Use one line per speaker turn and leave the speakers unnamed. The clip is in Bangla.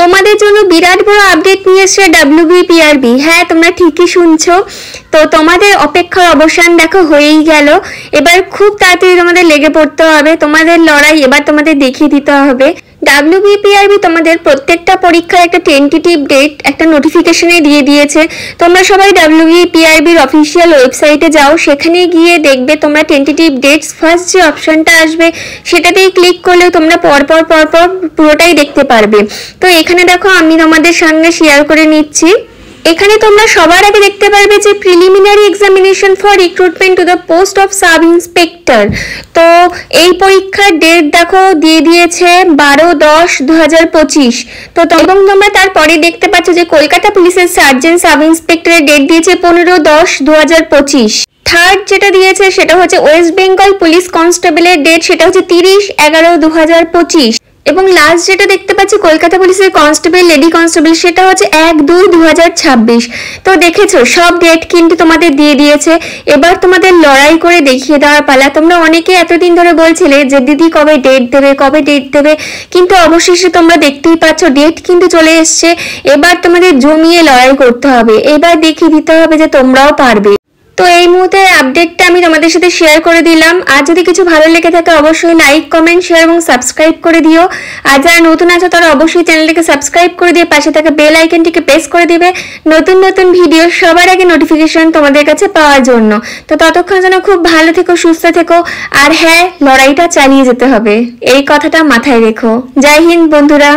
তোমাদের জন্য বিরাট বড় আপডেট নিয়ে এসেছে ডাব্লিউবিপিআরবি। হ্যাঁ, তোমরা ঠিকই শুনছো। তো তোমাদের অপেক্ষার অবসান দেখো হয়েই গেল। এবার খুব তাড়াতাড়ি তোমাদের লেগে পড়তে হবে, তোমাদের লড়াই এবার তোমাদের দেখিয়ে দিতে হবে। ডাব্লিউবিপিআরবি তোমাদের প্রত্যেকটা পরীক্ষার একটা টেন্টেটিভ ডেট একটা নোটিফিকেশনে দিয়ে দিয়েছে। তোমরা সবাই ডাব্লিউবিপিআরবির অফিসিয়াল ওয়েবসাইটে যাও, সেখানে গিয়ে দেখবে তোমরা টেন্টেটিভ ডেটস ফার্স্ট যে অপশনটা আসবে সেটাতেই ক্লিক করলেও তোমরা পরপর পুরোটাই দেখতে পারবে। তো এখানে দেখো আমি তোমাদের সঙ্গে শেয়ার করে নিচ্ছি। এখানে তোমরা সবার আগে দেখতে পারবে যে preliminary examination for recruitment to the post of sub inspector. তো এই পরীক্ষার ডেট দেখো দিয়ে দিয়েছে 12/10/2025। তো এবং তোমরা তারপরে দেখতে পাচ্ছ যে কলকাতা পুলিশের সার্জেন্ট সাব ইন্সপেক্টরের ডেট দিয়েছে 15/10/2025। থার্ড যেটা দিয়েছে সেটা হচ্ছে ওয়েস্ট বেঙ্গল পুলিশ কনস্টেবলের ডেট, সেটা হচ্ছে 30/11/2025। এবং লাস্ট যেটা দেখতে পাচ্ছি কলকাতা পুলিশের কনস্টেবল লেডি কনস্টেবল, সেটা হচ্ছে 1/2/2026। তো দেখেছো সব ডেট কিন্তু তোমাদের দিয়ে দিয়েছে। এবার তোমাদের লড়াই করে দেখিয়ে দেওয়ার পালা। তোমরা অনেকে এতদিন ধরে বলছিলে যে দিদি কবে ডেট দেবে, কিন্তু অবশেষে তোমরা দেখতেই পাচ্ছ ডেট কিন্তু চলে এসছে। এবার তোমাদের জমিয়ে লড়াই করতে হবে, এবার দেখিয়ে দিতে হবে যে তোমরাও পারবে। তো এই মুহূর্তে আপডেটটা আমি তোমাদের সাথে শেয়ার করে দিলাম। আর যদি কিছু ভালো লেগে থাকে অবশ্যই লাইক, কমেন্ট, শেয়ার এবং সাবস্ক্রাইব করে দিও। আর যারা নতুন আছো তারা অবশ্যই চ্যানেলটিকে সাবস্ক্রাইব করে দিয়ে পাশে থাকা বেল আইকনটিকে প্রেস করে দিবে নতুন নতুন ভিডিও সবার আগে নোটিফিকেশন তোমাদের কাছে পাওয়ার জন্য। তো ততক্ষণ যেন খুব ভালো থেকো, সুস্থ থেকো। আর হ্যাঁ, লড়াইটা চালিয়ে যেতে হবে, এই কথাটা মাথায় রেখো। জয় হিন্দ বন্ধুরা।